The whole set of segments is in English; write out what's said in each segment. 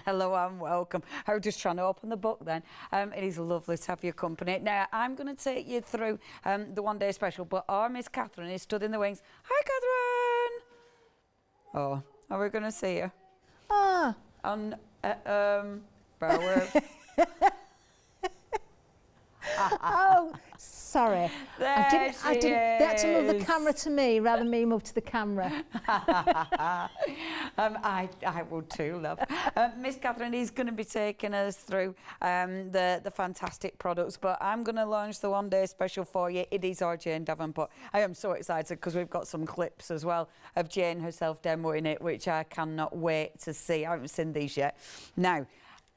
Hello and welcome. I was just trying to open the book then. It is lovely to have your company. Now, I'm going to take you through the one-day special, but our Miss Catherine is stood in the wings. Hi, Catherine! Oh, are we going to see her? Ah. On, bear with. Oh, sorry. I didn't. They had to move the camera to me rather than me move to the camera. I would too, love. Miss Catherine is going to be taking us through the fantastic products, but I'm going to launch the one-day special for you. It is our Jane Davenport. I am so excited because we've got some clips as well of Jane herself demoing it, which I cannot wait to see. I haven't seen these yet. Now,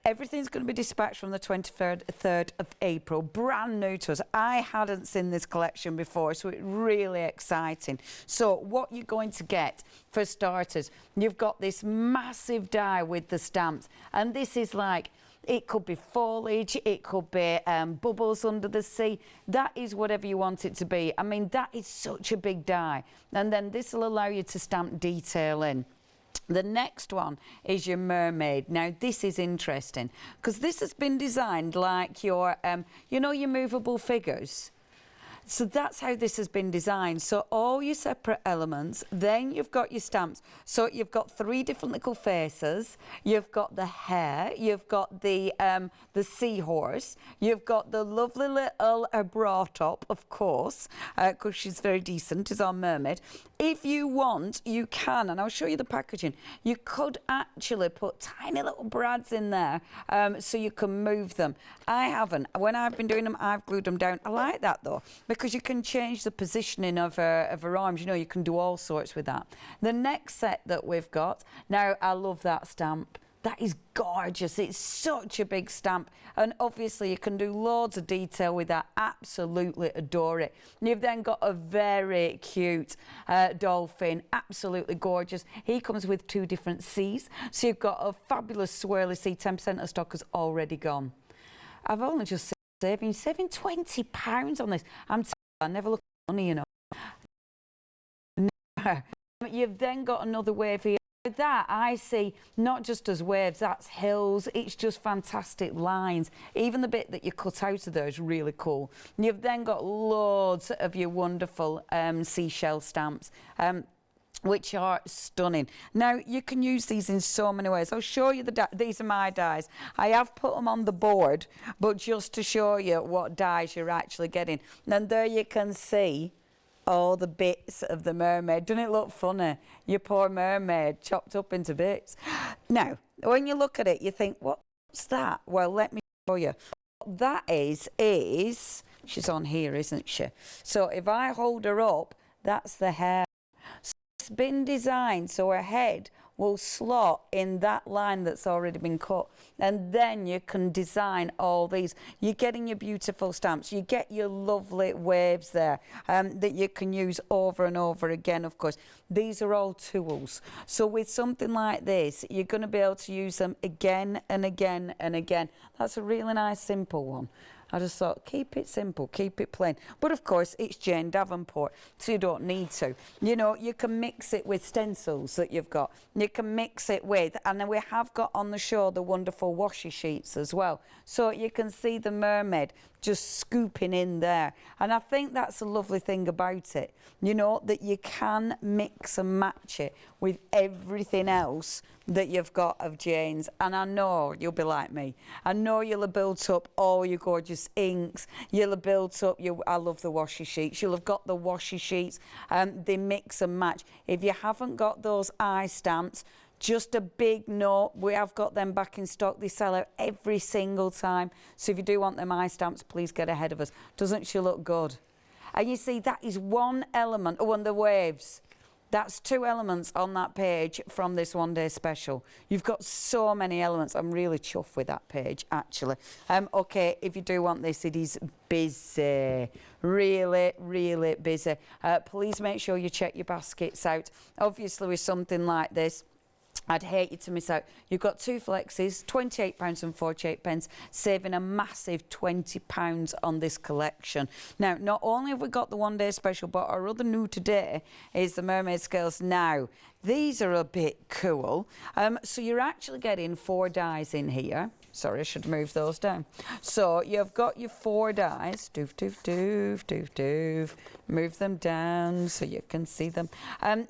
everything's going to be dispatched from the 23rd of April, brand new to us. I hadn't seen this collection before, so it's really exciting. So what you're going to get, for starters, you've got this massive die with the stamps, and this is like, it could be foliage, it could be bubbles under the sea. That is whatever you want it to be. I mean, that is such a big die. And then this will allow you to stamp detail in. The next one is your mermaid. Now, this is interesting because this has been designed like your, you know, your movable figures. So that's how this has been designed. So all your separate elements, then you've got your stamps. So you've got 3 different little faces. You've got the hair. You've got the seahorse. You've got the lovely little bra top, of course, because she's very decent, is our mermaid. If you want, you can, and I'll show you the packaging. You could actually put tiny little brads in there so you can move them. I haven't. When I've been doing them, I've glued them down. I like that, though, because you can change the positioning of her arms. You know, you can do all sorts with that. The next set that we've got, now I love that stamp. That is gorgeous. It's such a big stamp. And obviously you can do loads of detail with that. Absolutely adore it. You've then got a very cute dolphin. Absolutely gorgeous. He comes with 2 different seas. So you've got a fabulous swirly sea. 10% of stock has already gone. I've only just saving £20 on this. I never look at money, you know. You've then got another wave here. With that, I see not just as waves, that's hills. It's just fantastic lines. Even the bit that you cut out of there is really cool. You've then got loads of your wonderful seashell stamps. Which are stunning. Now, you can use these in so many ways. I'll show you these are my dies. I have put them on the board, but just to show you what dies you're actually getting. And there you can see all the bits of the mermaid. Doesn't it look funny? Your poor mermaid chopped up into bits. Now, when you look at it, you think, what's that? Well, let me show you. What that is, she's on here, isn't she? So if I hold her up, that's the hair. It's been designed so her head will slot in that line that's already been cut, and then you can design all these. You're getting your beautiful stamps. You get your lovely waves there that you can use over and over again. Of course, these are all tools, so with something like this you're going to be able to use them again and again and again. That's a really nice simple one. I just thought, keep it simple, keep it plain. But of course, it's Jane Davenport, so you don't need to. You know, you can mix it with stencils that you've got. You can mix it with, and then we have got on the show the wonderful washi sheets as well. So you can see the mermaid just scooping in there. And I think that's a lovely thing about it, you know, that you can mix and match it with everything else that you've got of Jane's. And I know you'll be like me. I know you'll have built up all your gorgeous inks. You'll have built up your, I love the washi sheets. You'll have got the washi sheets. They mix and match. If you haven't got those eye stamps, just a big note, we have got them back in stock. They sell out every single time. So if you do want them eye stamps, please get ahead of us. Doesn't she look good? And you see, that is one element. Oh, and the waves. That's 2 elements on that page from this one-day special. You've got so many elements. I'm really chuffed with that page, actually. OK, if you do want this, it is busy. Really, really busy. Please make sure you check your baskets out. Obviously, with something like this, I'd hate you to miss out. You've got 2 flexes, £28 and 48 pence, saving a massive £20 on this collection. Now, not only have we got the one day special, but our other new today is the mermaid scales. Now, these are a bit cool. So you're actually getting 4 dies in here. Sorry, I should move those down. So you've got your 4 dies. Doof, doof, doof, doof, doof. Move them down so you can see them.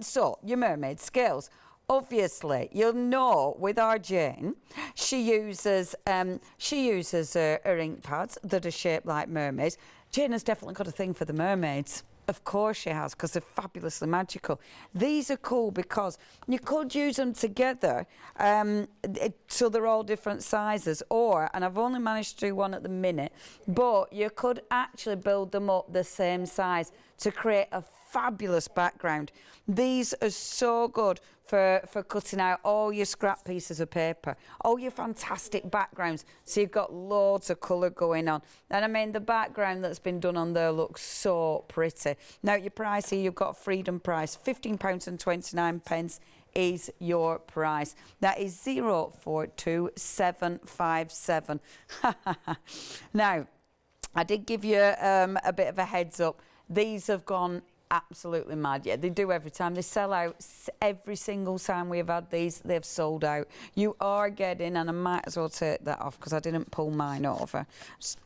So your mermaid scales. Obviously, you'll know with our Jane, she uses her ink pads that are shaped like mermaids. Jane has definitely got a thing for the mermaids. Of course she has, because they're fabulously magical. These are cool because you could use them together, so they're all different sizes. Or, and I've only managed to do one at the minute, but you could actually build them up the same size to create a fabulous background. These are so good for cutting out all your scrap pieces of paper, all your fantastic backgrounds. So you've got loads of colour going on. And I mean, the background that's been done on there looks so pretty. Now, your price here, you've got a freedom price, £15 and 29 pence is your price. That is 042757. Now, I did give you a bit of a heads up. These have gone absolutely mad. Yeah, they do every time. They sell out every single time we have had these. They've sold out. You are getting, and I might as well take that off because I didn't pull mine over.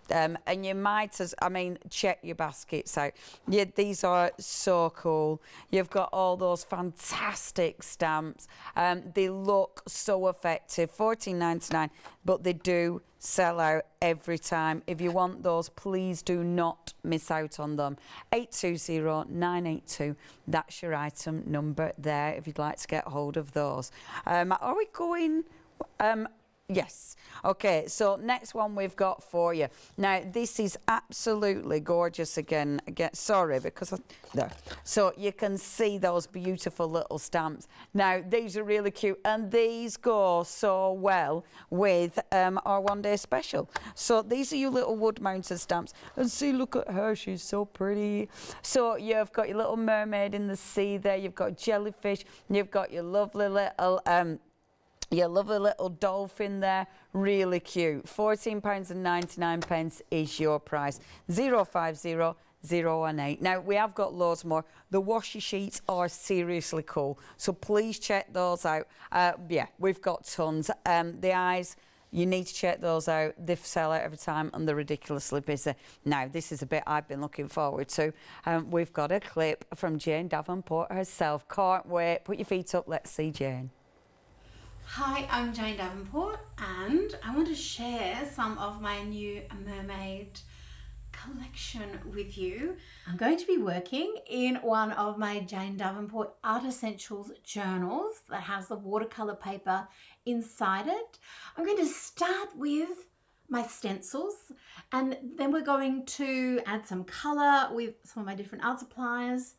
And you might as, I mean, check your baskets out. Yeah, these are so cool. You've got all those fantastic stamps. They look so effective. $14.99, but they do sell out every time. If you want those, please do not miss out on them. 820-982. That's your item number there if you'd like to get hold of those. Are we going? Yes. Okay, so next one we've got for you. Now, this is absolutely gorgeous again. Sorry, because there. So you can see those beautiful little stamps. Now, these are really cute, and these go so well with our one day special. So these are your little wood-mounted stamps. And see, look at her, she's so pretty. So you've got your little mermaid in the sea there. You've got jellyfish. You've got your lovely little dolphin there, really cute. £14 and 99 pence is your price. 050018. Now, we have got loads more. The washi sheets are seriously cool, so please check those out. Yeah, we've got tons. The eyes, you need to check those out. They sell out every time and they're ridiculously busy. Now, this is a bit I've been looking forward to. We've got a clip from Jane Davenport herself. Can't wait. Put your feet up. Let's see Jane. Hi, I'm Jane Davenport and I want to share some of my new mermaid collection with you. I'm going to be working in one of my Jane Davenport Art Essentials journals that has the watercolor paper inside it. I'm going to start with my stencils and then we're going to add some color with some of my different art supplies,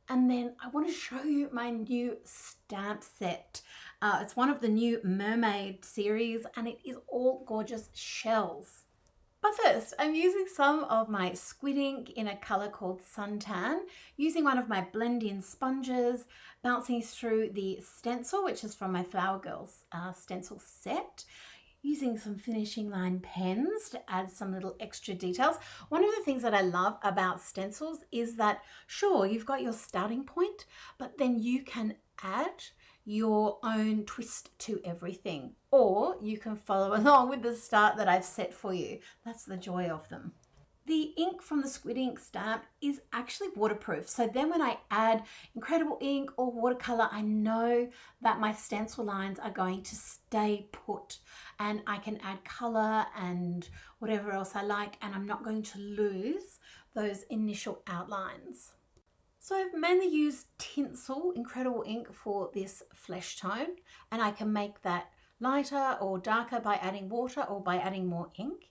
and then I want to show you my new stamp set. It's one of the new mermaid series and it is all gorgeous shells. But first, I'm using some of my squid ink in a color called Suntan, using one of my blend-in sponges, bouncing through the stencil, which is from my Flower Girls stencil set, using some finishing line pens to add some little extra details. One of the things that I love about stencils is that, sure, you've got your starting point, but then you can add your own twist to everything, or you can follow along with the start that I've set for you. That's the joy of them. The ink from the squid ink stamp is actually waterproof, so then when I add incredible ink or watercolor, I know that my stencil lines are going to stay put and I can add color and whatever else I like, and I'm not going to lose those initial outlines. So I've mainly used tinsel, incredible ink, for this flesh tone, and I can make that lighter or darker by adding water or by adding more ink.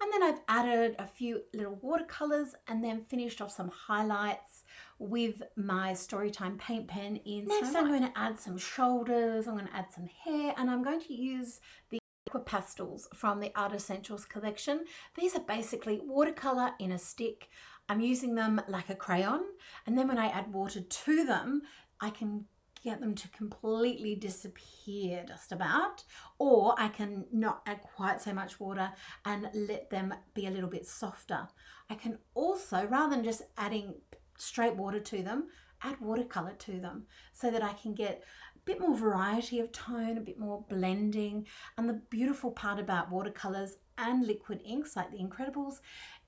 And then I've added a few little watercolors and then finished off some highlights with my Storytime paint pen in. Next, I'm going to add some shoulders, I'm going to add some hair, and I'm going to use the Aqua Pastels from the Art Essentials collection. These are basically watercolor in a stick. I'm using them like a crayon, and then when I add water to them, I can get them to completely disappear just about, or I can not add quite so much water and let them be a little bit softer. I can also, rather than just adding straight water to them, add watercolor to them so that I can get a bit more variety of tone, a bit more blending. And the beautiful part about watercolors and liquid inks like the Incredibles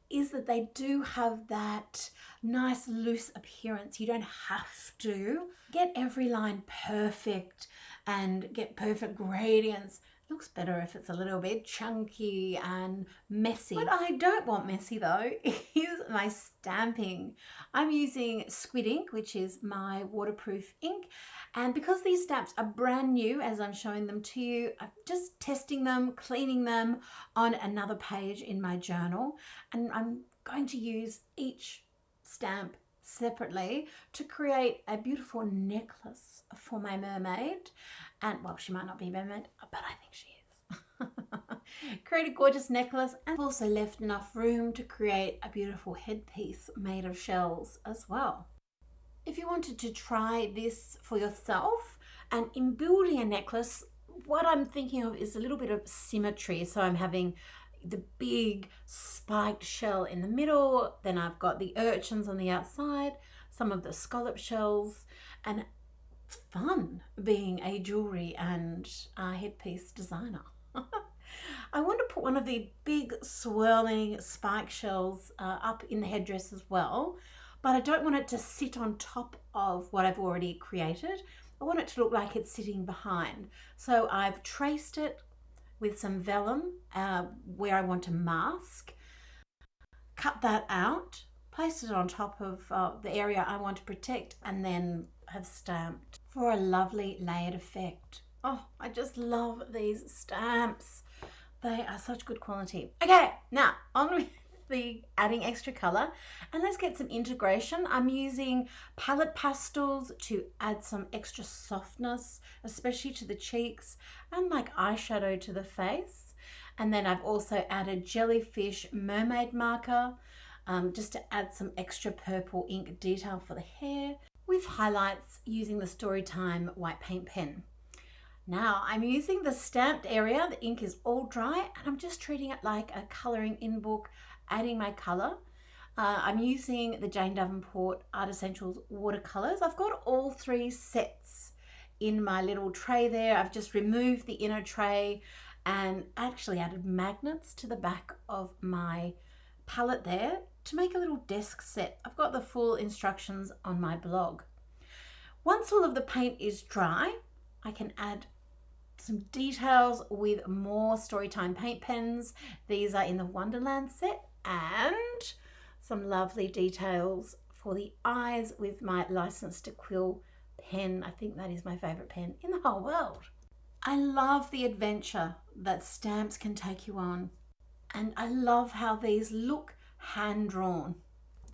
is that they do have that nice loose appearance. You don't have to get every line perfect and get perfect gradients. It looks better if it's a little bit chunky and messy. What I don't want messy though is my stamping. I'm using Squid ink, which is my waterproof ink. And because these stamps are brand new, as I'm showing them to you, I'm just testing them, cleaning them on another page in my journal. And I'm going to use each stamp separately to create a beautiful necklace for my mermaid. And well, she might not be a mermaid, but I think she is. Create a gorgeous necklace, and I've also left enough room to create a beautiful headpiece made of shells as well. If you wanted to try this for yourself, and in building a necklace, what I'm thinking of is a little bit of symmetry. So I'm having the big spiked shell in the middle, then I've got the urchins on the outside, some of the scallop shells, and it's fun being a jewelry and headpiece designer. I want to put one of the big swirling spike shells up in the headdress as well, but I don't want it to sit on top of what I've already created. I want it to look like it's sitting behind. So I've traced it with some vellum where I want to mask, cut that out, placed it on top of the area I want to protect, and then have stamped for a lovely layered effect. Oh, I just love these stamps. They are such good quality. Okay, now on with the adding extra color, and let's get some integration. I'm using palette pastels to add some extra softness, especially to the cheeks, and like eyeshadow to the face. And then I've also added jellyfish mermaid marker just to add some extra purple ink detail for the hair, with highlights using the Storytime white paint pen. Now I'm using the stamped area. The ink is all dry, and I'm just treating it like a colouring in book, adding my colour. I'm using the Jane Davenport Art Essentials watercolours. I've got all 3 sets in my little tray there. I've just removed the inner tray and actually added magnets to the back of my palette there to make a little desk set. I've got the full instructions on my blog. Once all of the paint is dry, I can add some details with more Storytime paint pens. These are in the Wonderland set, and some lovely details for the eyes with my License to Quill pen. I think that is my favorite pen in the whole world. I love the adventure that stamps can take you on, and I love how these look hand-drawn.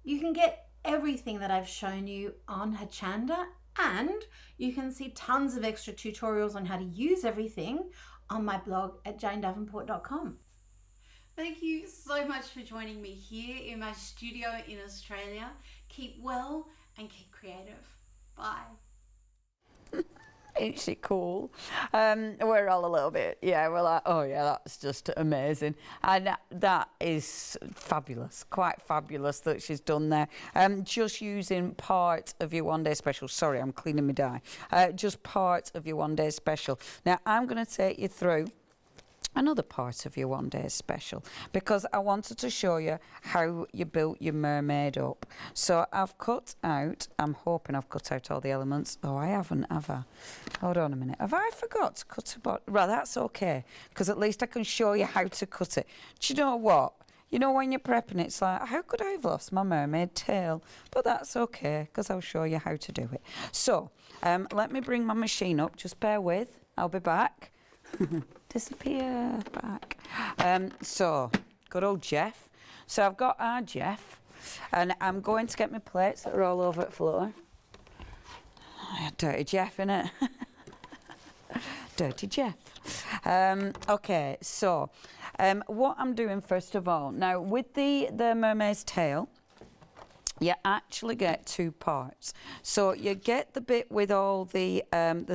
You can get everything that I've shown you on Hochanda, and you can see tons of extra tutorials on how to use everything on my blog at janedavenport.com. Thank you so much for joining me here in my studio in Australia. Keep well and keep creative. Bye. Ain't she cool? We're all a little bit, yeah, we're like, oh yeah, that's just amazing. And that is fabulous, quite fabulous that she's done there. Just using part of your one day special. Sorry, I'm cleaning my dye. Just part of your one day special. Now, I'm going to take you through another part of your one day special, because I wanted to show you how you built your mermaid up. So I've cut out, I'm hoping I've cut out all the elements. Oh, I haven't, have I? Hold on a minute. Have I forgot to cut a bottom? Right, that's okay, because at least I can show you how to cut it. Do you know what? You know, when you're prepping, it's like, how could I have lost my mermaid tail? But that's okay, because I'll show you how to do it. So let me bring my machine up. Just bear with. I'll be back. Disappear back. So good old Jeff. So I've got our Jeff, and I'm going to get my plates that are all over the floor. Dirty Jeff, innit? Dirty Jeff. Okay, so what I'm doing first of all, now with the mermaid's tail, you actually get two parts. So you get the bit with all the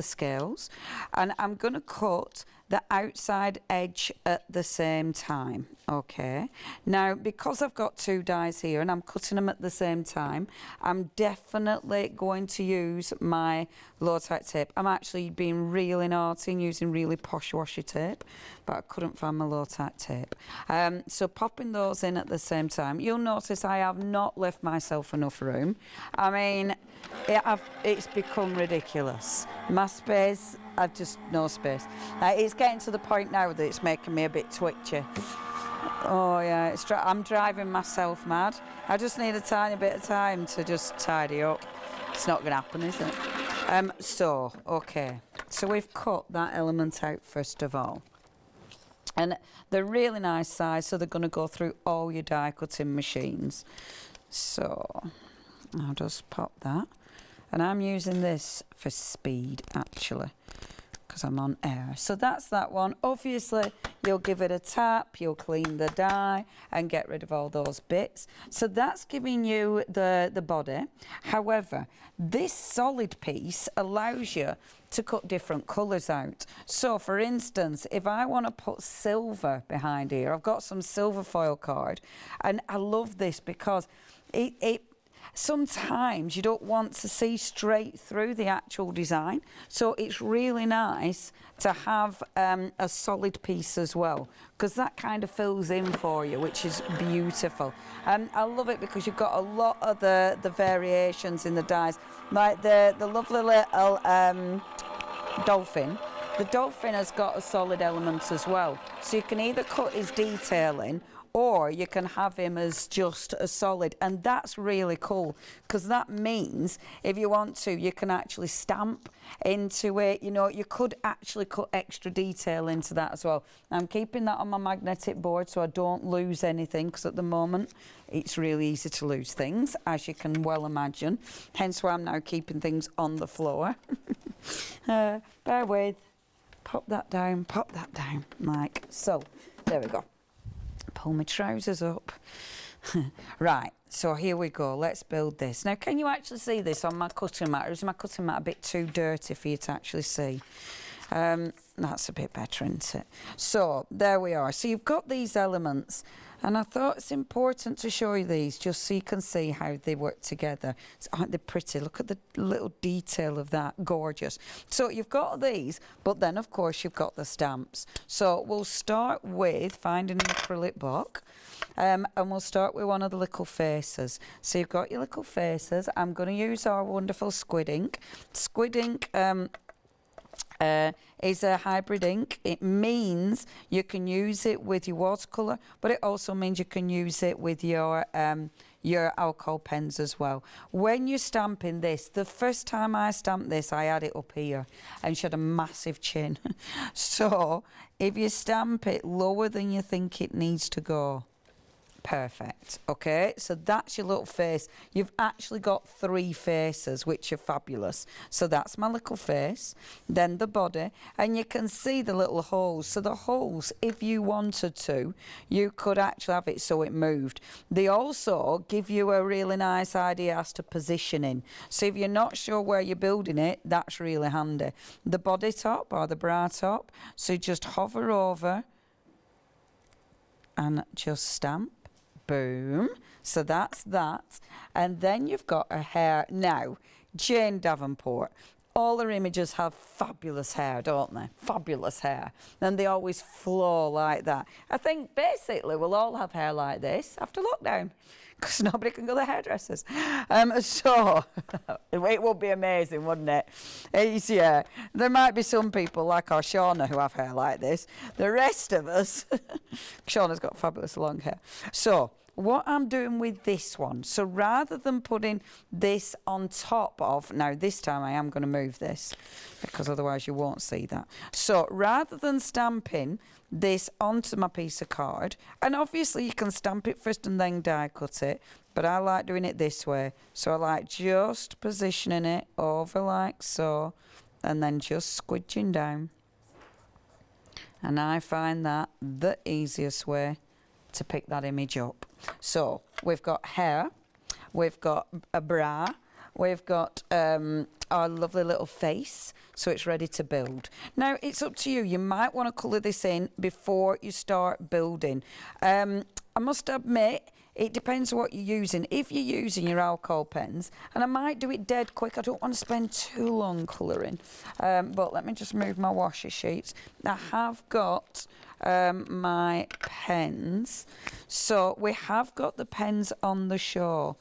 scales, and I'm going to cut the outside edge at the same time. Okay, now because I've got two dies here and I'm cutting them at the same time, I'm definitely going to use my low-tech tape. I'm actually being really naughty and using really posh washi tape, but I couldn't find my low-tech tape. So popping those in at the same time, you'll notice I have not left myself enough room. I mean, it's become ridiculous. My space, I've just no space. It's getting to the point now that it's making me a bit twitchy. Oh yeah, I'm driving myself mad. I just need a tiny bit of time to just tidy up. It's not going to happen, is it? Okay, so we've cut that element out first of all. And they're really nice size, so they're going to go through all your die cutting machines. So I'll just pop that. And I'm using this for speed, actually, because I'm on air. So that's that one. Obviously, you'll give it a tap, you'll clean the die and get rid of all those bits. So that's giving you the body. However, this solid piece allows you to cut different colours out. So, for instance, if I want to put silver behind here, I've got some silver foil card, and I love this because sometimes you don't want to see straight through the actual design, so it's really nice to have a solid piece as well, because that kind of fills in for you, which is beautiful. I love it because you've got a lot of the variations in the dies, like the lovely little Dolphin. The Dolphin has got a solid element as well, so you can either cut his detailing or you can have him as just a solid, and that's really cool because that means if you want to, you can actually stamp into it. You know, you could actually cut extra detail into that as well. I'm keeping that on my magnetic board so I don't lose anything, because at the moment it's really easy to lose things, as you can well imagine, hence why I'm now keeping things on the floor. Bear with, pop that down, like so. There we go. Pull my trousers up. Right, so here we go. Let's build this. Now, can you actually see this on my cutting mat, or is my cutting mat a bit too dirty for you to actually see? That's a bit better, isn't it? So, there we are. So, you've got these elements, and I thought it's important to show you these just so you can see how they work together. Aren't they pretty? Look at the little detail of that. Gorgeous. So, you've got these, but then, of course, you've got the stamps. So, we'll start with finding an acrylic book. And we'll start with one of the little faces. So you've got your little faces. I'm going to use our wonderful squid ink. Squid ink is a hybrid ink. It means you can use it with your watercolour, but it also means you can use it with your alcohol pens as well. When you're stamping this, the first time I stamped this, I had it up here and she had a massive chin. So if you stamp it lower than you think it needs to go, perfect. Okay, so that's your little face. You've actually got 3 faces, which are fabulous. So that's my little face, then the body, and you can see the little holes. So the holes, if you wanted to, you could actually have it so it moved. They also give you a really nice idea as to positioning. So if you're not sure where you're building it, that's really handy. The body top or the bra top, so you just hover over and just stamp. Boom. So that's that. And then you've got her hair. Now, Jane Davenport, all her images have fabulous hair, don't they? Fabulous hair. And they always flow like that. I think basically we'll all have hair like this after lockdown, because nobody can go to the hairdressers. So it would be amazing, wouldn't it? Yeah, there might be some people like our Shauna who have hair like this. The rest of us, Shauna's got fabulous long hair. So what I'm doing with this one, so rather than putting this on top of, now this time I am going to move this because otherwise you won't see that. So rather than stamping this onto my piece of card, and obviously you can stamp it first and then die cut it, but I like doing it this way. So I like just positioning it over like so, and then just squidging down. And I find that the easiest way to pick that image up. So we've got hair, we've got a bra, we've got our lovely little face, so it's ready to build. Now, it's up to you. You might want to colour this in before you start building. I must admit, it depends what you're using. If you're using your alcohol pens, and I might do it dead quick, I don't want to spend too long colouring, but let me just move my washi sheets. I have got my pens, so we have got the pens on the show.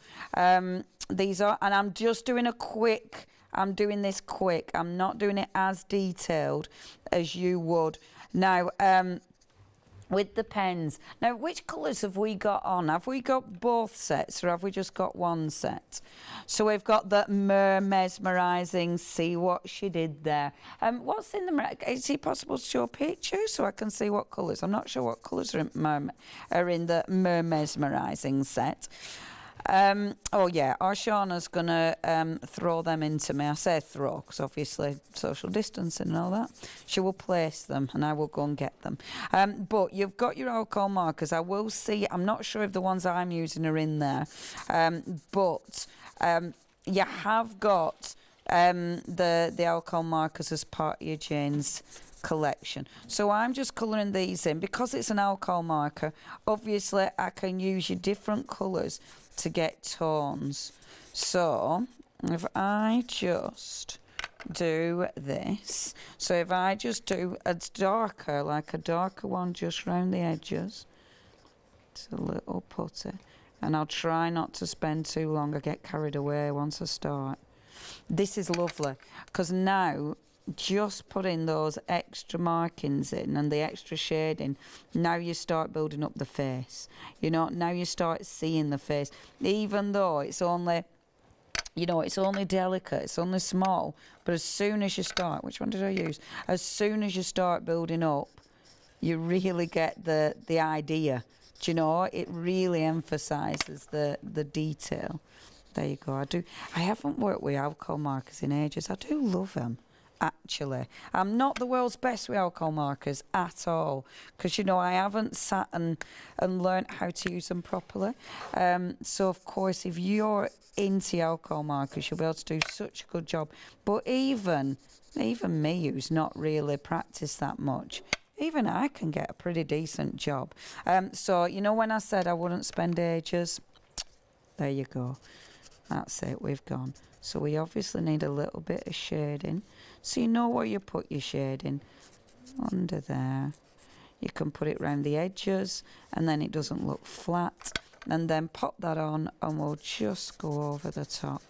These are, and I'm just doing a quick, I'm doing this quick, I'm not doing it as detailed as you would. Now, with the pens, now which colours have we got on? Have we got both sets or have we just got one set? So we've got the mesmerising, see what she did there. What's in the, is it possible to show a picture so I can see what colours? I'm not sure what colours are in the mesmerising set. Oh yeah, Hochana's gonna throw them into me. I say throw because obviously social distancing and all that. She will place them and I will go and get them. But you've got your alcohol markers. I will see, I'm not sure if the ones I'm using are in there, but you have got the alcohol markers as part of your Jane's collection. So I'm just colouring these in because it's an alcohol marker. Obviously I can use your different colours to get tones. So if I just do this, so if I just do a darker, like a darker one just round the edges, it's a little putty, and I'll try not to spend too long. I get carried away once I start. This is lovely because now just putting those extra markings in and the extra shading, now you start building up the face. You know, now you start seeing the face, even though it's only, you know, it's only delicate, it's only small, but as soon as you start, which one did I use? As soon as you start building up, you really get the idea. Do you know, it really emphasises the detail. There you go. I haven't worked with alcohol markers in ages. I do love them. Actually, I'm not the world's best with alcohol markers at all because, you know, I haven't sat and learnt how to use them properly. So, of course, if you're into alcohol markers, you'll be able to do such a good job. But even me, who's not really practiced that much, even I can get a pretty decent job. So, you know, when I said I wouldn't spend ages, there you go. That's it, we've gone. So we obviously need a little bit of shading. So you know where you put your shading. Under there. You can put it around the edges and then it doesn't look flat. And then pop that on and we'll just go over the top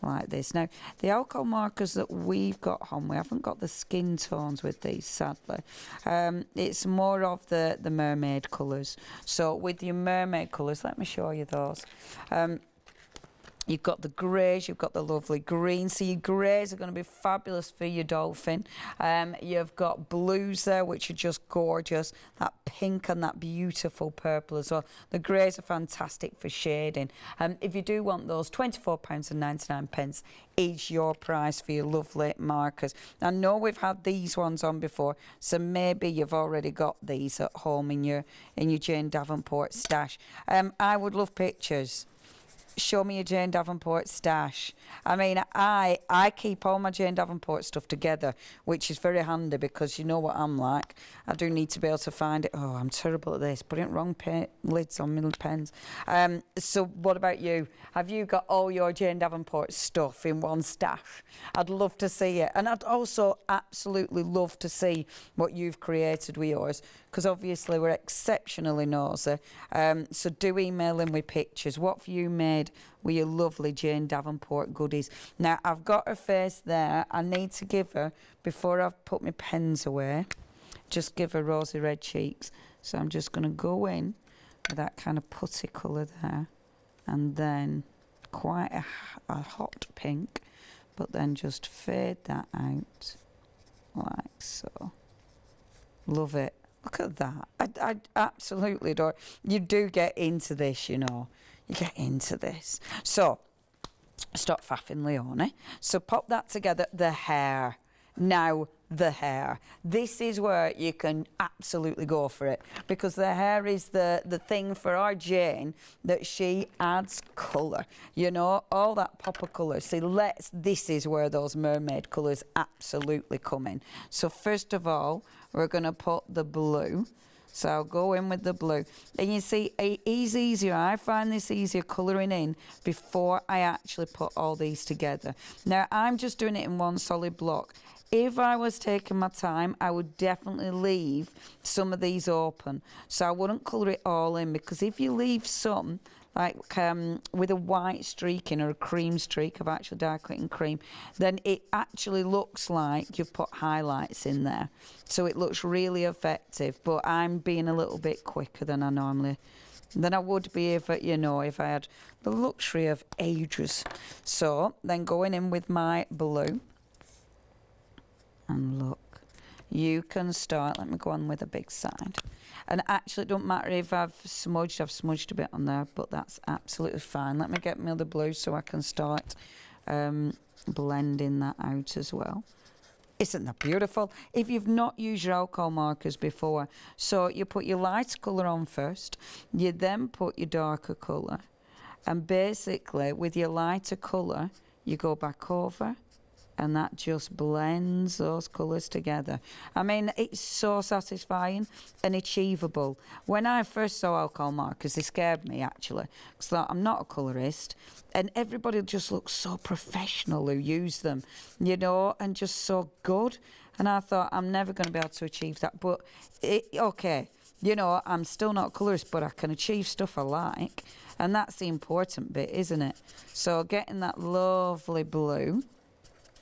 like this. Now, the alcohol markers that we've got on, we haven't got the skin tones with these, sadly. It's more of the mermaid colours. So with your mermaid colours, let me show you those. You've got the greys, you've got the lovely greens. So your greys are going to be fabulous for your dolphin. You've got blues there, which are just gorgeous. That pink and that beautiful purple as well. The greys are fantastic for shading. If you do want those, £24.99 is your price for your lovely markers. I know we've had these ones on before, so maybe you've already got these at home in your Jane Davenport stash. I would love pictures. Show me your Jane Davenport stash. I mean, I keep all my Jane Davenport stuff together, which is very handy because you know what I'm like. I do need to be able to find it. Oh, I'm terrible at this. Putting wrong lids on my pens. So what about you? Have you got all your Jane Davenport stuff in one stash? I'd love to see it. And I'd also absolutely love to see what you've created with yours, because obviously we're exceptionally nosy. So do email in with pictures. What have you made with your lovely Jane Davenport goodies? Now, I've got her face there. I need to give her, before I've put my pens away, just give her rosy red cheeks. So I'm just going to go in with that kind of putty colour there. And then quite a hot pink. But then just fade that out like so. Love it. Look at that. I absolutely adore it. You do get into this, you know. You get into this. So, stop faffing, Leonie. So, pop that together. The hair. Now, the hair. This is where you can absolutely go for it, because the hair is the thing for our Jane that she adds colour, you know, all that pop of colour. See, this is where those mermaid colours absolutely come in. So first of all, we're going to put the blue. So I'll go in with the blue. And you see, it's easier. I find this easier colouring in before I actually put all these together. Now, I'm just doing it in one solid block. If I was taking my time, I would definitely leave some of these open. So I wouldn't colour it all in, because if you leave some, like with a white streak in or a cream streak, I've actually dyed it in cream, then it actually looks like you've put highlights in there. So it looks really effective, but I'm being a little bit quicker than I would be if, you know, if I had the luxury of ages. So then going in with my blue, and look, you can start, let me go on with the big side. And actually, it don't matter if I've smudged a bit on there, but that's absolutely fine. Let me get my other blue so I can start blending that out as well. Isn't that beautiful? If you've not used your alcohol markers before, so you put your lighter colour on first, you then put your darker colour, and basically with your lighter colour, you go back over, and that just blends those colours together. I mean, it's so satisfying and achievable. When I first saw alcohol markers, they scared me, actually, because I'm not a colourist, and everybody just looks so professional who use them, you know, and just so good. And I thought, I'm never going to be able to achieve that. But, okay, you know, I'm still not a colourist, but I can achieve stuff I like. And that's the important bit, isn't it? So getting that lovely blue,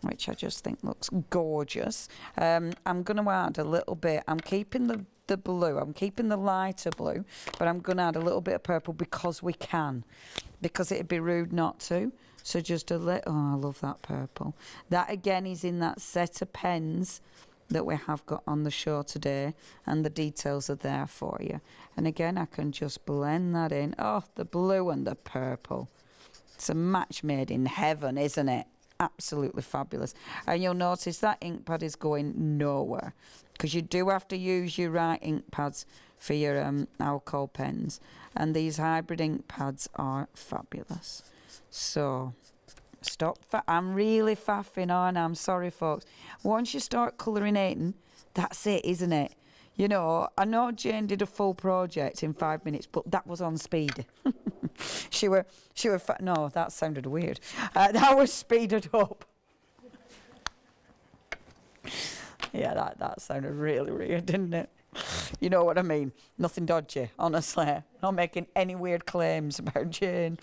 which I just think looks gorgeous. I'm going to add a little bit. I'm keeping the blue. I'm keeping the lighter blue, but I'm going to add a little bit of purple because we can. Because it'd be rude not to. So just a little. Oh, I love that purple. That, again, is in that set of pens that we have got on the show today. And the details are there for you. And, again, I can just blend that in. Oh, the blue and the purple. It's a match made in heaven, isn't it? Absolutely fabulous. And you'll notice that ink pad is going nowhere, because you do have to use your right ink pads for your alcohol pens, and these hybrid ink pads are fabulous. So I'm really faffing on. I'm sorry, folks. Once you start colouring in, that's it, isn't it? You know, I know Jane did a full project in 5 minutes, but that was on speed. No, that sounded weird. That was speeded up. Yeah, that sounded really weird, didn't it? You know what I mean? Nothing dodgy, honestly. Not making any weird claims about Jane.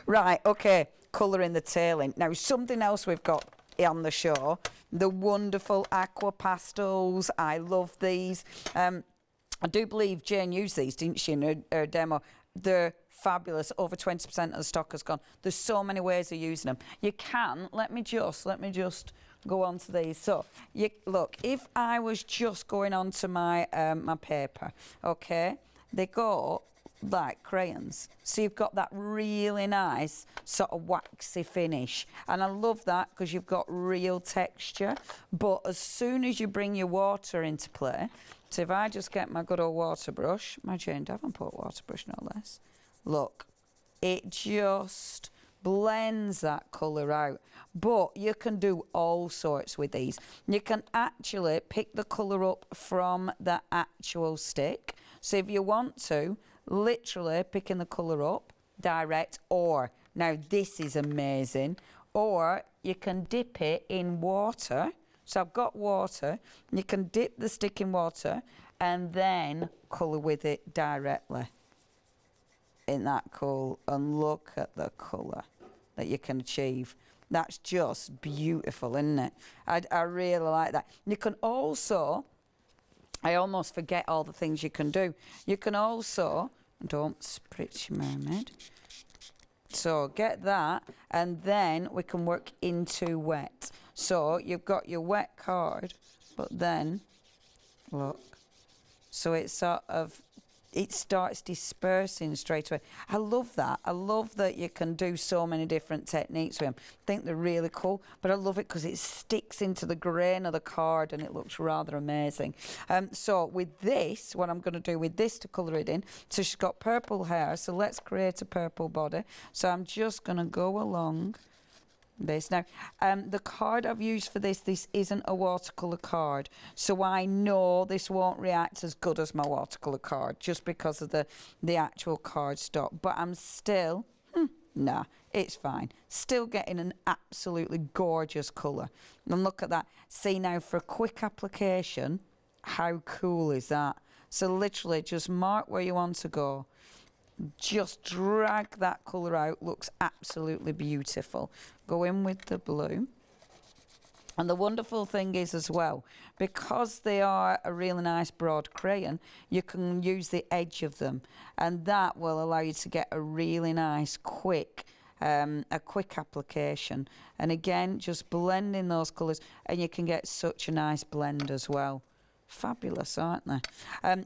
Right, okay, colouring the tailing. Now, something else we've got on the show, the wonderful Aqua Pastels. I love these. I do believe Jane used these, didn't she, in her demo? They're fabulous. Over 20% of the stock has gone. There's so many ways of using them. You can, let me just go on to these. So, look, if I was just going on to my, my paper, okay, they go like crayons. So you've got that really nice sort of waxy finish. And I love that because you've got real texture. But as soon as you bring your water into play, so if I just get my good old water brush, my Jane Davenport water brush no less, look, it just blends that colour out. But you can do all sorts with these. You can actually pick the colour up from the actual stick. So if you want to, literally picking the colour up direct, or, now this is amazing, or you can dip it in water. So I've got water, you can dip the stick in water and then colour with it directly. Isn't that cool? And look at the colour that you can achieve. That's just beautiful, isn't it? I really like that. You can also, I almost forget all the things you can do. You can also, don't spritz your mermaid. So get that, and then we can work into wet. So you've got your wet card, but then, look. So it's sort of it starts dispersing straight away. I love that. I love that you can do so many different techniques with them. I think they're really cool, but I love it because it sticks into the grain of the card and it looks rather amazing. So with this, what I'm going to do with this to colour it in, so she's got purple hair, so let's create a purple body. So I'm just going to go along this. Now, the card I've used for this isn't a watercolour card, so I know this won't react as good as my watercolour card just because of the actual card stock, but I'm still, nah, it's fine. Still getting an absolutely gorgeous colour. And look at that. See now, for a quick application, how cool is that? So literally just mark where you want to go. Just drag that colour out, looks absolutely beautiful. Go in with the blue. And the wonderful thing is as well, because they are a really nice broad crayon, you can use the edge of them, and that will allow you to get a really nice quick application. And again, just blend in those colours and you can get such a nice blend as well. Fabulous, aren't they?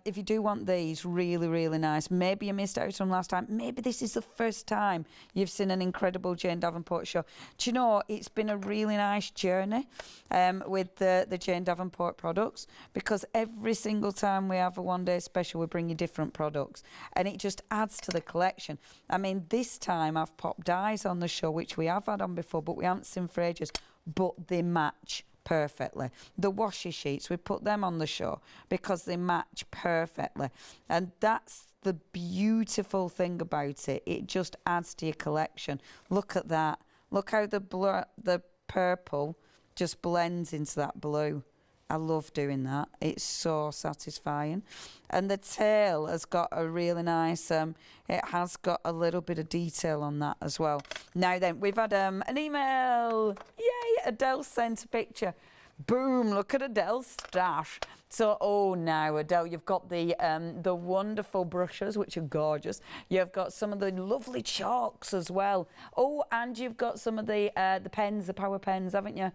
If you do want these, really, really nice. Maybe you missed out on last time. Maybe this is the first time you've seen an incredible Jane Davenport show. Do you know, it's been a really nice journey with the Jane Davenport products, because every single time we have a one-day special, we bring you different products, and it just adds to the collection. I mean, this time I've popped dyes on the show, which we have had on before, but we haven't seen for ages, but they match perfectly. The washi sheets, we put them on the show because they match perfectly, and that's the beautiful thing about it. It just adds to your collection. Look at that. Look how the purple just blends into that blue. I love doing that. It's so satisfying. And the tail has got a really nice, it has got a little bit of detail on that as well. Now then, we've had an email. Yay, Adele sent a picture. Boom, look at Adele's stash. So, oh, now, Adele, you've got the wonderful brushes, which are gorgeous. You've got some of the lovely chalks as well. Oh, and you've got some of the pens, the power pens, haven't you?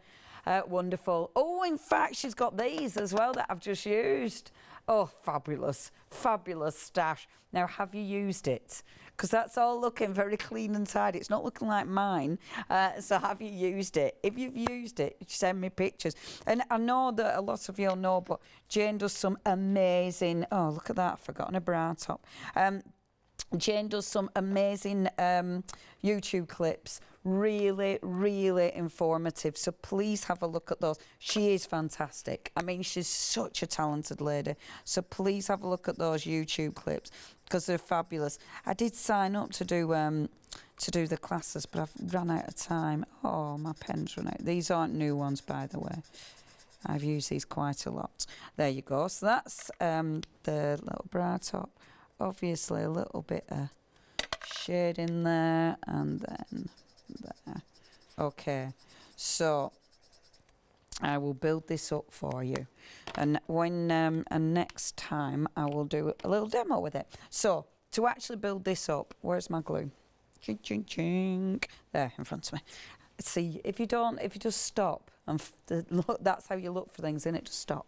Wonderful. Oh, in fact, she's got these as well that I've just used. Oh, fabulous. Fabulous stash. Now, have you used it? Because that's all looking very clean and tidy. It's not looking like mine. So have you used it? If you've used it, send me pictures. And I know that a lot of you'll know, but Jane does some amazing... Oh, look at that. I've forgotten a bra top. Jane does some amazing YouTube clips. Really, really informative. So please have a look at those. She is fantastic. I mean, she's such a talented lady. So please have a look at those YouTube clips because they're fabulous. I did sign up to do the classes, but I've run out of time. Oh, my pen's run out. These aren't new ones, by the way. I've used these quite a lot. There you go. So that's the little bra top. Obviously, a little bit of shade in there, and then there. Okay, so I will build this up for you, and when and next time I will do a little demo with it. So to actually build this up, where's my glue? Ching, ching, ching. There in front of me. See, if you just stop and look, that's how you look for things, innit? Just stop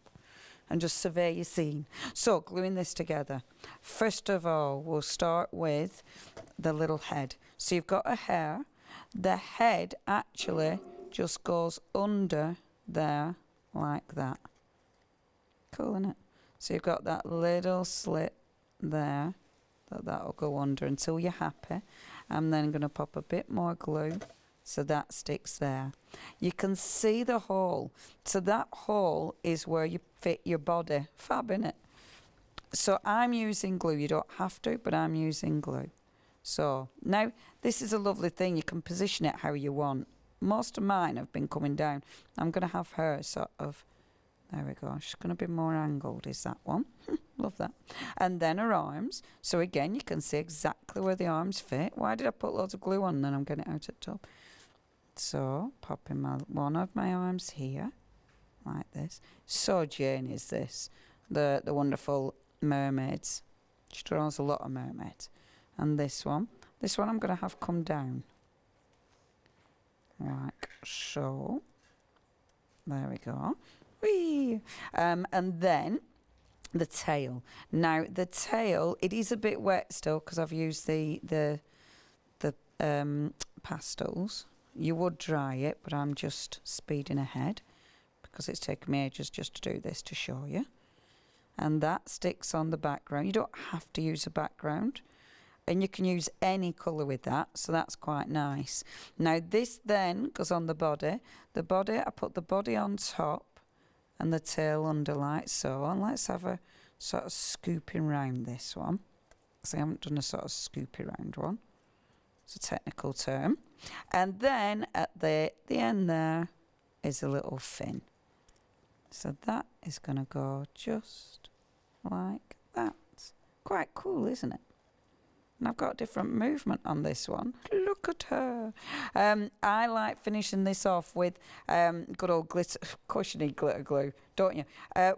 and just survey your scene. So gluing this together. First of all, we'll start with the little head. So you've got a hair. The head actually just goes under there like that. Cool, isn't it? So you've got that little slit there that'll go under until you're happy. I'm then going to pop a bit more glue so that sticks there. You can see the hole. So that hole is where you fit your body. Fab, innit? So I'm using glue. You don't have to, but I'm using glue. So now this is a lovely thing. You can position it how you want. Most of mine have been coming down. I'm going to have her sort of, there we go. She's going to be more angled, is that one. Love that. And then her arms. So again, you can see exactly where the arms fit. Why did I put loads of glue on and then I'm getting it out at the top? So popping one of my arms here, like this. So Jane is this, the wonderful mermaids. She draws a lot of mermaids. And this one I'm going to have come down. Like so. There we go. Whee! And then the tail. Now the tail, it is a bit wet still because I've used the pastels. You would dry it, but I'm just speeding ahead because it's taken me ages just to do this to show you. And that sticks on the background. You don't have to use a background, and you can use any colour with that, so that's quite nice. Now this then goes on the body. The body, I put the body on top and the tail under like so. And let's have a sort of scooping round this one, because I haven't done a sort of scoopy round one. It's a technical term. And then at the end there is a little fin. So that is going to go just like that. Quite cool, isn't it? And I've got a different movement on this one. Look at her. I like finishing this off with good old glitter. Of course you need glitter glue, don't you?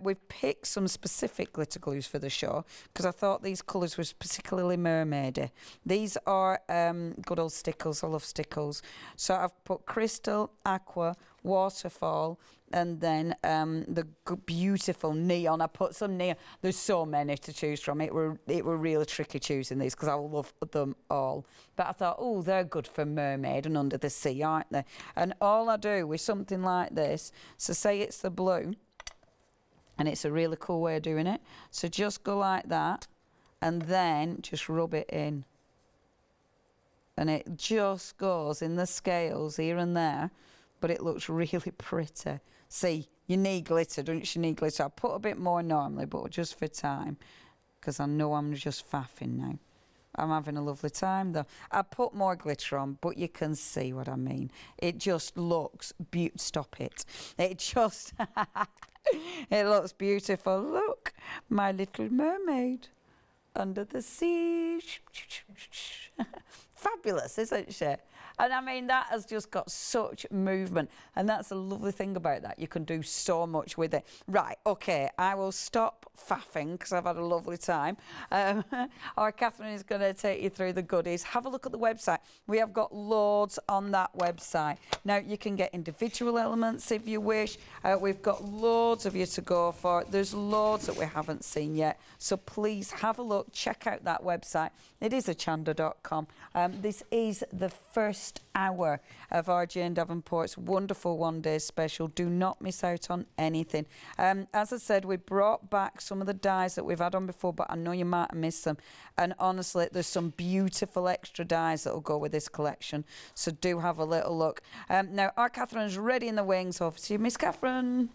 We've picked some specific glitter glues for the show because I thought these colours was particularly mermaidy. These are good old stickles. I love stickles. So I've put crystal, aqua, waterfall, and then the beautiful neon. I put some neon. There's so many to choose from. It were really tricky choosing these because I love them all. But I thought, oh, they're good for mermaid and under the sea, aren't they? And all I do with something like this, so say it's the blue, and it's a really cool way of doing it. So just go like that, and then just rub it in. And it just goes in the scales here and there, but it looks really pretty. See, you need glitter, don't you? Need glitter. I put a bit more normally, but just for time, because I know I'm just faffing now. I'm having a lovely time though. I put more glitter on, but you can see what I mean. It just looks beautiful. Stop it. It just, it looks beautiful. Look, my little mermaid under the sea. Fabulous, isn't she? And I mean, that has just got such movement. And that's a lovely thing about that. You can do so much with it. Right, okay, I will stop faffing because I've had a lovely time. Or Catherine is going to take you through the goodies. Have a look at the website. We have got loads on that website. Now, you can get individual elements if you wish. We've got loads of you to go for. There's loads that we haven't seen yet. So please have a look. Check out that website. It is hochanda.com. This is the first hour of our Jane Davenport's wonderful one-day special. Do not miss out on anything. As I said, we brought back some of the dies that we've had on before, but I know you might have missed them. And honestly, there's some beautiful extra dies that will go with this collection. So do have a little look. Now, our Catherine's ready in the wings. Over to you, Miss Catherine.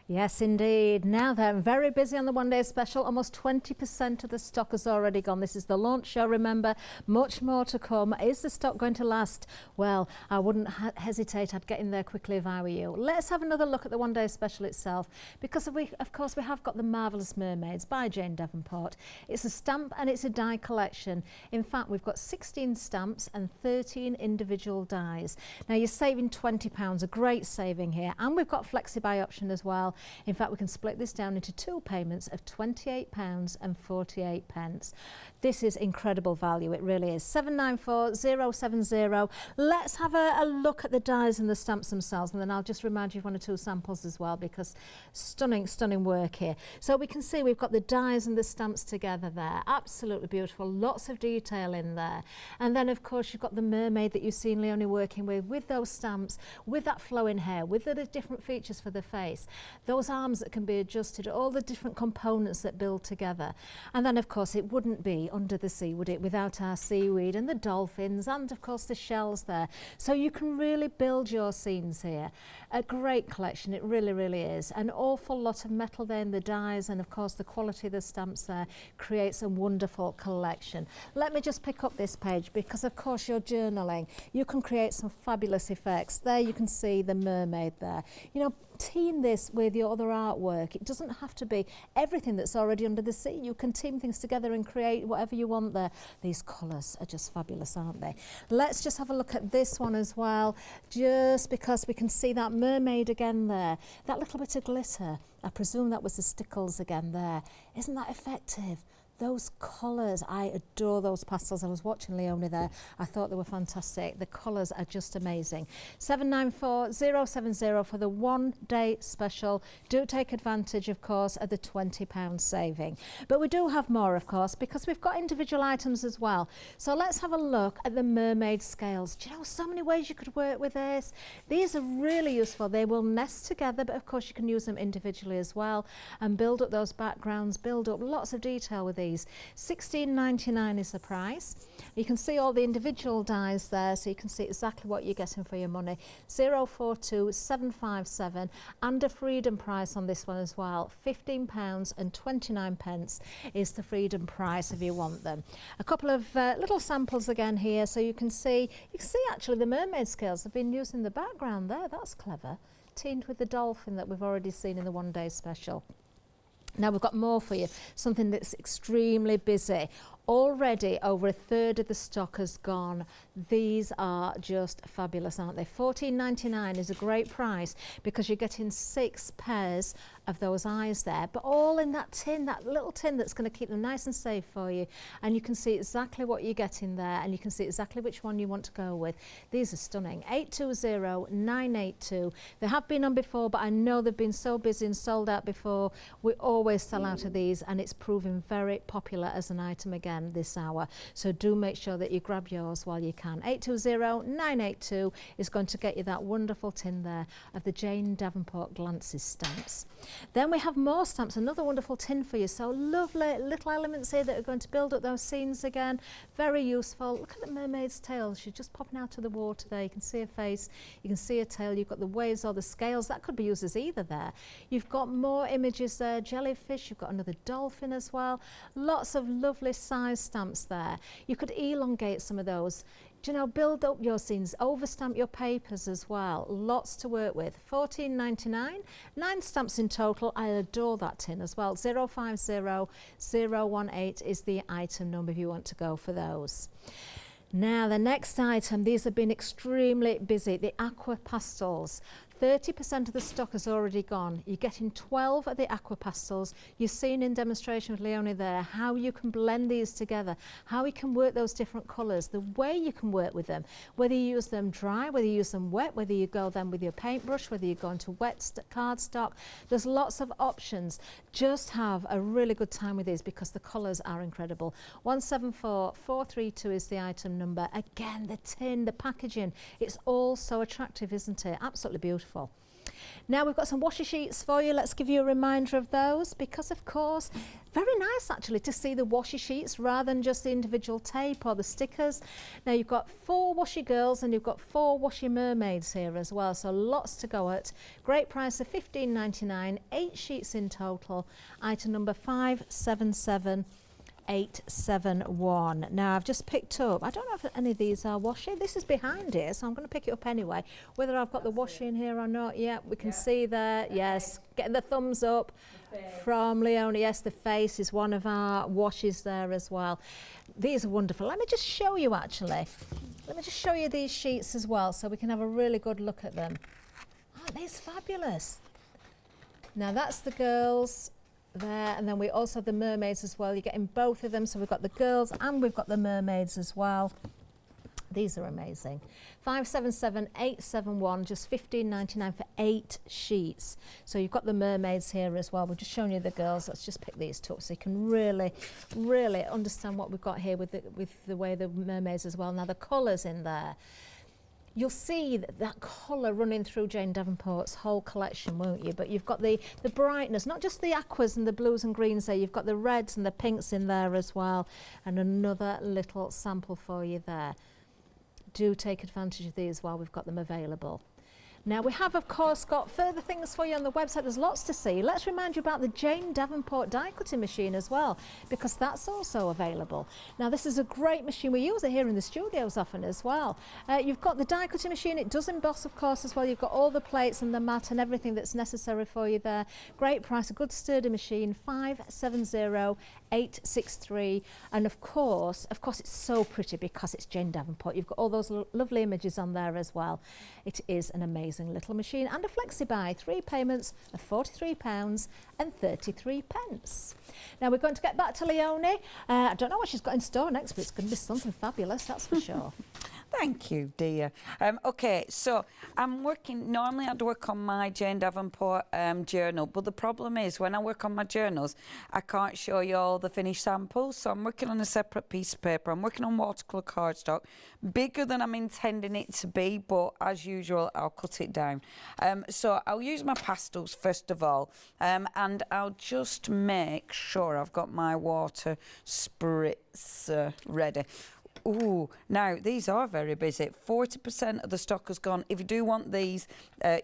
Yes, indeed. Now they're very busy on the one-day special. Almost 20% of the stock has already gone. This is the launch show, remember. Much more to come. Is the stock going to last? Well, I wouldn't hesitate. I'd get in there quickly if I were you. Let's have another look at the one-day special itself, because of course we have got the Marvellous Mermaids by Jane Davenport. It's a stamp and it's a die collection. In fact, we've got 16 stamps and 13 individual dies. Now you're saving £20, a great saving here, and we've got flexi-buy option as well. In fact, we can split this down into two payments of £28.48. This is incredible value, it really is. 794070. Let's have a look at the dies and the stamps themselves, and then I'll just remind you of one or two samples as well, because stunning, stunning work here. So we can see we've got the dies and the stamps together there. Absolutely beautiful, lots of detail in there. And then of course you've got the mermaid that you've seen Leonie working with those stamps, with that flowing hair, with the different features for the face. Those arms that can be adjusted, all the different components that build together. And then of course it wouldn't be under the sea, would it, without our seaweed and the dolphins and of course the shells there. So you can really build your scenes here. A great collection, it really, really is. An awful lot of metal there in the dies, and of course the quality of the stamps there creates a wonderful collection. Let me just pick up this page, because of course you're journaling. You can create some fabulous effects. There you can see the mermaid there. You know, team this with your other artwork. It doesn't have to be everything that's already under the sea. You can team things together and create whatever you want there. These colours are just fabulous, aren't they? Let's just have a look at this one as well, just because we can see that mermaid again there. That little bit of glitter, I presume that was the stickles again there. Isn't that effective? Those colours, I adore those pastels. I was watching Leonie there. I thought they were fantastic. The colours are just amazing. 794070 for the 1 day special. Do take advantage, of course, of the £20 saving. But we do have more, of course, because we've got individual items as well. So let's have a look at the mermaid scales. Do you know, so many ways you could work with this. These are really useful. They will nest together, but of course you can use them individually as well and build up those backgrounds, build up lots of detail with these. £16.99 is the price. You can see all the individual dies there, so you can see exactly what you're getting for your money. 042757 and a freedom price on this one as well. £15.29 is the freedom price if you want them. A couple of little samples again here, so you can see actually the mermaid scales have been used in the background there. That's clever. Teamed with the dolphin that we've already seen in the 1 day special. Now we've got more for you, something that's extremely busy. Already over a third of the stock has gone. These are just fabulous, aren't they? £14.99 is a great price because you're getting 6 pairs of those eyes there, but all in that tin, that little tin that's going to keep them nice and safe for you. And you can see exactly what you're getting there, and you can see exactly which one you want to go with. These are stunning. 820982. They have been on before, but I know they've been so busy and sold out before. We always sell out of these, and it's proving very popular as an item again this hour. So do make sure that you grab yours while you can. 820982 is going to get you that wonderful tin there of the Jane Davenport Glances stamps. Then we have more stamps, another wonderful tin for you. So lovely little elements here that are going to build up those scenes again. Very useful. Look at the mermaid's tail. She's just popping out of the water there. You can see her face, you can see her tail. You've got the waves or the scales. That could be used as either there. You've got more images there. Jellyfish. You've got another dolphin as well. Lots of lovely size stamps there. You could elongate some of those. Do you know, build up your scenes, overstamp your papers as well. Lots to work with. £14.99, 9 stamps in total. I adore that tin as well. 050018 is the item number if you want to go for those. Now the next item, these have been extremely busy, the Aqua Pastels. 30% of the stock has already gone. You're getting 12 of the Aqua Pastels. You've seen in demonstration with Leonie there how you can blend these together, how you can work those different colours, the way you can work with them, whether you use them dry, whether you use them wet, whether you go then with your paintbrush, whether you go into wet cardstock. There's lots of options. Just have a really good time with these because the colours are incredible. 174432 is the item number. Again, the tin, the packaging, it's all so attractive, isn't it? Absolutely beautiful. Now we've got some washi sheets for you. Let's give you a reminder of those because, of course, very nice actually to see the washi sheets rather than just the individual tape or the stickers. Now you've got 4 washi girls and you've got 4 washi mermaids here as well, so lots to go at. Great price of £15.99, 8 sheets in total. Item number 577871. Now I've just picked up, I don't know if any of these are washi. This is behind here, so I'm going to pick it up anyway. Whether I've got the washi in here or not, yeah, we can see there. Yes, getting the thumbs up from Leonie. Yes, the face is one of our washes there as well. These are wonderful. Let me just show you actually. Let me just show you these sheets as well so we can have a really good look at them. Aren't these fabulous? Now that's the girls there, and then we also have the mermaids as well. You're getting both of them, so we've got the girls and we've got the mermaids as well. These are amazing. 577871, just £15.99 for 8 sheets. So you've got the mermaids here as well. We're just showing you the girls. Let's just pick these two up so you can really understand what we've got here with the way the mermaids as well. Now the colours in there. You'll see that colour running through Jane Davenport's whole collection, won't you? But you've got the brightness, not just the aquas and the blues and greens there, you've got the reds and the pinks in there as well. And another little sample for you there. Do take advantage of these while we've got them available. Now we have of course got further things for you on the website. There's lots to see. Let's remind you about the Jane Davenport die cutting machine as well, because that's also available. Now this is a great machine. We use it here in the studios often as well. You've got the die cutting machine. It does emboss of course as well. You've got all the plates and the mat and everything that's necessary for you there. Great price, a good sturdy machine. 570863, and of course it's so pretty because it's Jane Davenport. You've got all those lovely images on there as well. It is an amazing amazing little machine, and a flexi buy, 3 payments of £43.33. Now we're going to get back to Leonie. I don't know what she's got in store next, but it's going to be something fabulous, that's for sure. Thank you, dear. Okay, so I'm working, normally I'd work on my Jane Davenport journal, but the problem is when I work on my journals, I can't show you all the finished samples, so I'm working on a separate piece of paper. I'm working on watercolour cardstock, bigger than I'm intending it to be, but as usual, I'll cut it down. So I'll use my pastels first of all, and I'll just make sure I've got my water spritz ready. Ooh, now these are very busy. 40% of the stock has gone. If you do want these,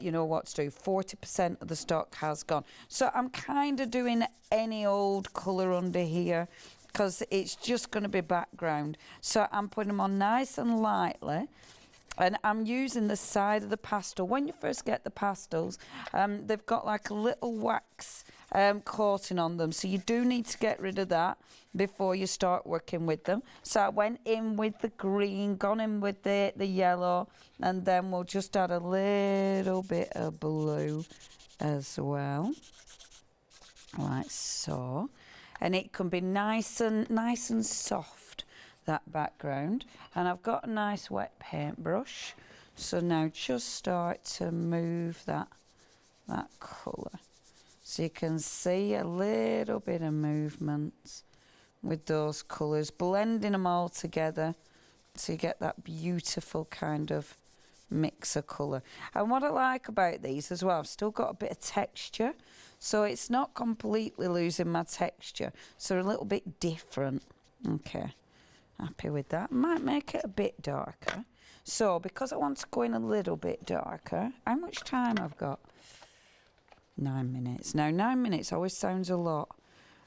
you know what to do. 40% of the stock has gone. So I'm kind of doing any old colour under here because it's just going to be background. So I'm putting them on nice and lightly. And I'm using the side of the pastel. When you first get the pastels, they've got like a little wax coating on them. So you do need to get rid of that before you start working with them. So I went in with the green, gone in with the yellow, and then we'll just add a little bit of blue as well, like so. And it can be nice and soft, that background. And I've got a nice wet paintbrush, so now just start to move that colour. So you can see a little bit of movement with those colours, blending them all together so you get that beautiful kind of mix of colour. And what I like about these as well, I've still got a bit of texture, so it's not completely losing my texture, so a little bit different. Okay, happy with that. Might make it a bit darker. So because I want to go in a little bit darker, how much time I've got? 9 minutes. Now 9 minutes always sounds a lot,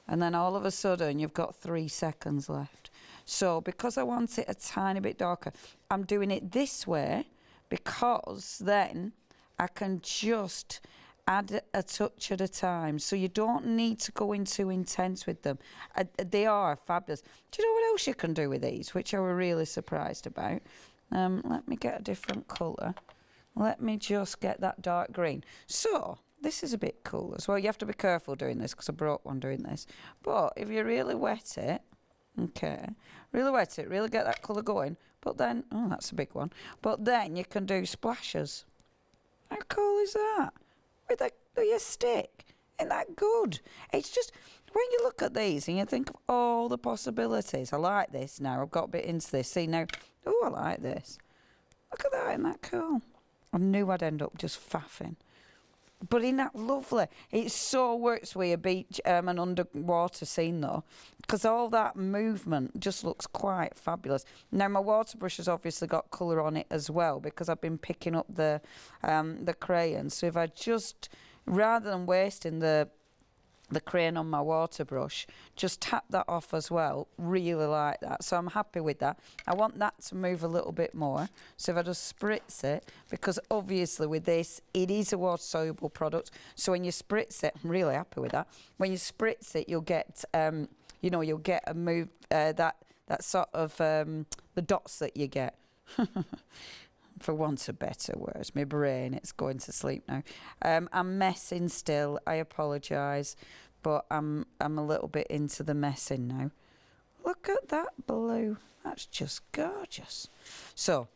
and then all of a sudden you've got 3 seconds left. So because I want it a tiny bit darker, I'm doing it this way because then I can just add a touch at a time, so you don't need to go in too intense with them. They are fabulous. Do you know what else you can do with these, which I was really surprised about? Let me get a different colour. Let me just get that dark green. So this is a bit cool as well. You have to be careful doing this because I broke one doing this. But if you really wet it, okay, really wet it, really get that colour going, but then, oh, that's a big one. But then you can do splashes. How cool is that? With your stick. Isn't that good? It's just, when you look at these and you think of all the possibilities. I like this now. I've got a bit into this. See now, oh, I like this. Look at that, isn't that cool? I knew I'd end up just faffing. But isn't that lovely? It so works with a beach and underwater scene though, because all that movement just looks quite fabulous. Now my water brush has obviously got colour on it as well because I've been picking up the crayon. So if I just, rather than wasting the crayon on my water brush, just tap that off as well. Really like that, so I'm happy with that. I want that to move a little bit more, so if I just spritz it, because obviously with this it is a water soluble product, so when you spritz it, I'm really happy with that. When you spritz it, you'll get you know, you'll get a move, that sort of the dots that you get. For want of better words, my brain, it's going to sleep now. I'm messing still, I apologise, but I'm a little bit into the messing now. Look at that blue, that's just gorgeous. So,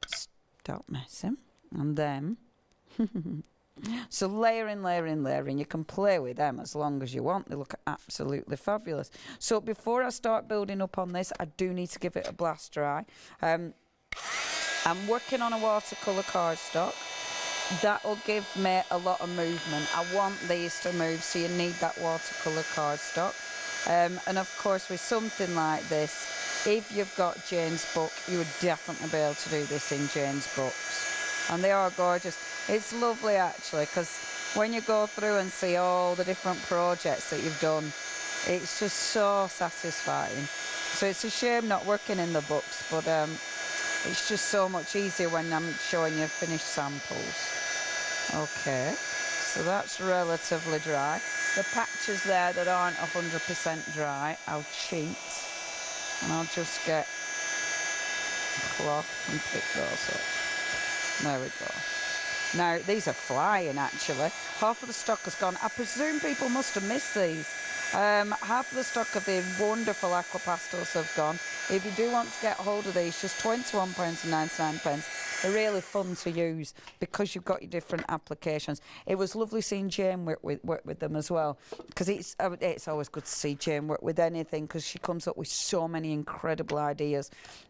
stop messing, and then, so layering, layering, layering, you can play with them as long as you want, they look absolutely fabulous. So before I start building up on this, I do need to give it a blast dry. I'm working on a watercolour cardstock. That'll give me a lot of movement. I want these to move, so you need that watercolour cardstock. And of course, with something like this, if you've got Jane's book, you would definitely be able to do this in Jane's books. And they are gorgeous. It's lovely, actually, because when you go through and see all the different projects that you've done, it's just so satisfying. So it's a shame not working in the books, but it's just so much easier when I'm showing you finished samples. Okay, so that's relatively dry. The patches there that aren't 100% dry, I'll cheat, and I'll just get a cloth and pick those up. There we go. Now, these are flying, actually. Half of the stock has gone. I presume people must have missed these. Half of the stock of the wonderful Aqua Pastels have gone. If you do want to get hold of these, just £21.99. They're really fun to use because you've got your different applications. It was lovely seeing Jane work with them as well, because it's always good to see Jane work with anything, because she comes up with so many incredible ideas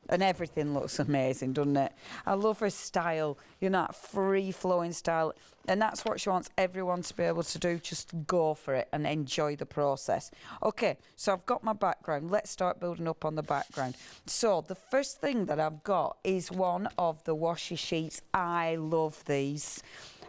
and everything looks amazing, doesn't it? I love her style, you know, that free-flowing style, and that's what she wants everyone to be able to do. Just go for it and enjoy the process. Okay, so I've got my background. Let's start building up on the background. So the first thing that I've got is one of the washi sheets. I love these.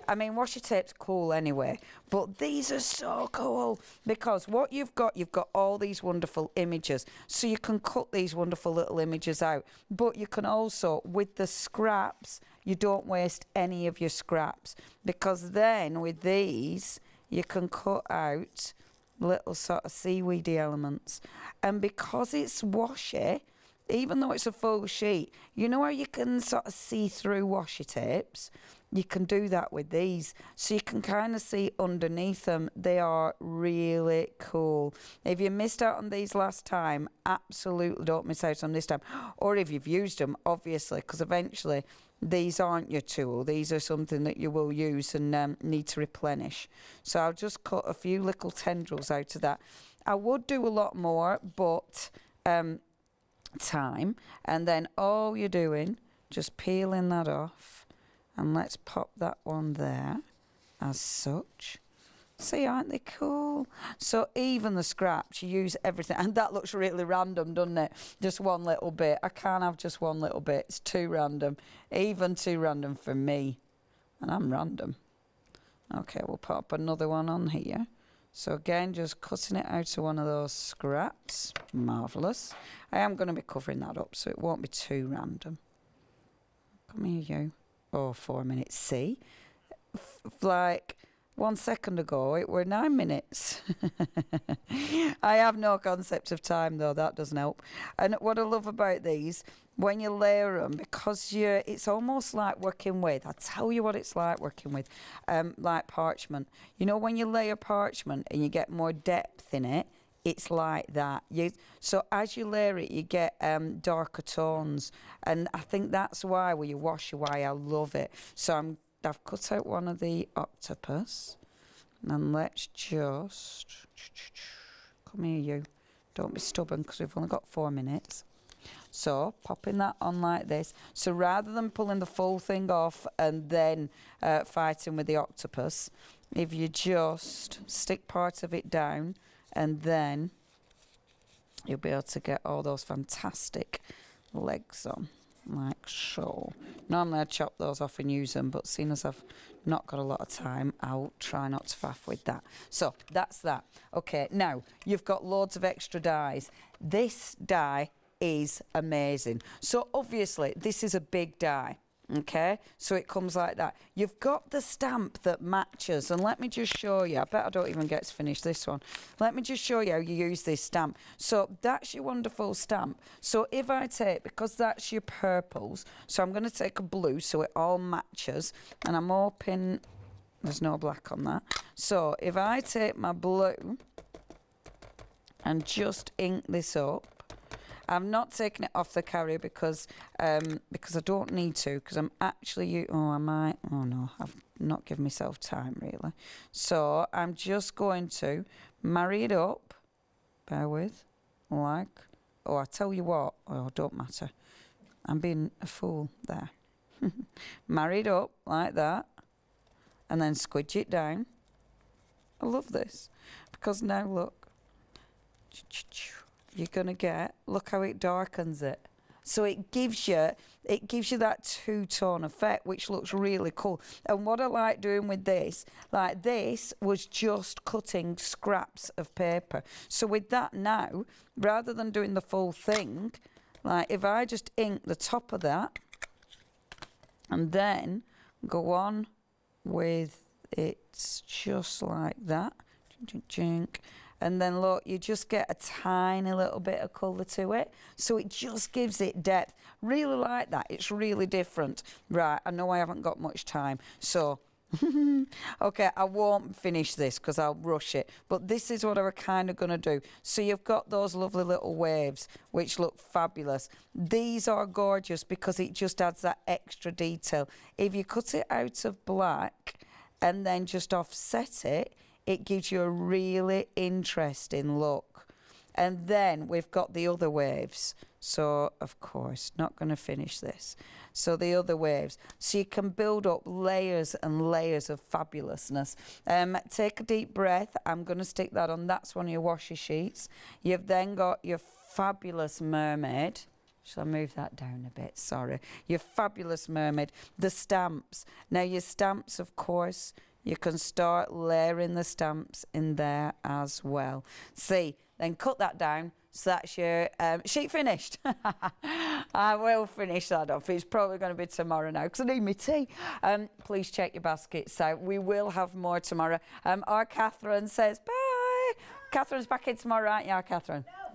I mean, washi tape's cool anyway, but these are so cool because what you've got all these wonderful images. So you can cut these wonderful little images out, but you can also, with the scraps, you don't waste any of your scraps, because then with these, you can cut out little sort of seaweedy elements. And because it's washi, even though it's a full sheet, you know how you can sort of see through washi tapes? You can do that with these. So you can kind of see underneath them. They are really cool. If you missed out on these last time, absolutely don't miss out on this time. Or if you've used them, obviously, because eventually these aren't your tool. These are something that you will use and need to replenish. So I'll just cut a few little tendrils out of that. I would do a lot more, but time. And then all you're doing, just peeling that off. And let's pop that one there as such. See, aren't they cool? So even the scraps, you use everything. And that looks really random, doesn't it? Just one little bit. I can't have just one little bit. It's too random. Even too random for me. And I'm random. Okay, we'll pop another one on here. So again, just cutting it out of one of those scraps. Marvellous. I am going to be covering that up so it won't be too random. Come here, you. Oh, 4 minutes. See? Like 1 second ago, it were 9 minutes. I have no concept of time, though. That doesn't help. And what I love about these, when you layer them, because it's almost like working with, I'll tell you what it's like working with, like parchment. You know, when you layer parchment and you get more depth in it, it's like that. So as you layer it, you get darker tones. And I think that's why, with your washi, why I love it. So I've cut out one of the octopus. And let's just... Come here, you. Don't be stubborn, because we've only got 4 minutes. So popping that on like this. So rather than pulling the full thing off and then fighting with the octopus, if you just stick part of it down, and then you'll be able to get all those fantastic legs on, like so. Normally I'd chop those off and use them, but seeing as I've not got a lot of time, I'll try not to faff with that. So that's that. Okay, now you've got loads of extra dies. This die is amazing. So obviously this is a big die. Okay, so it comes like that. You've got the stamp that matches, and let me just show you. I bet I don't even get to finish this one. Let me just show you how you use this stamp. So that's your wonderful stamp. So if I take, because that's your purples, so I'm going to take a blue so it all matches, and I'm hoping there's no black on that. So if I take my blue and just ink this up, I've not taken it off the carrier because I don't need to, because I'm actually... Oh no, I've not given myself time, really. So I'm just going to marry it up, bear with, like... Oh, I tell you what, oh, don't matter. I'm being a fool there. Marry it up like that, and then squidge it down. I love this, because now look... You're going to get, look how it darkens it. So it gives you that two-tone effect, which looks really cool. And what I like doing with this, like this was just cutting scraps of paper. So with that now, rather than doing the full thing, like if I just ink the top of that and then go on with it just like that, and then look, you just get a tiny little bit of colour to it, so it just gives it depth. Really like that. It's really different. Right, I know I haven't got much time, so okay, I won't finish this because I'll rush it, but this is what I'm kind of going to do. So you've got those lovely little waves which look fabulous. These are gorgeous because it just adds that extra detail. If you cut it out of black and then just offset it, it gives you a really interesting look. And then we've got the other waves. So, of course, not going to finish this. So the other waves. So you can build up layers and layers of fabulousness. Take a deep breath. I'm going to stick that on. That's one of your washi sheets. You've then got your fabulous mermaid. Shall I move that down a bit? Sorry. Your fabulous mermaid. The stamps. Now, your stamps, of course, you can start layering the stamps in there as well. See, then cut that down. So that's your sheet finished. I will finish that off. It's probably going to be tomorrow now because I need my tea. Please check your baskets out. We will have more tomorrow. Our Catherine says bye. Catherine's back in tomorrow, aren't you, Catherine? No.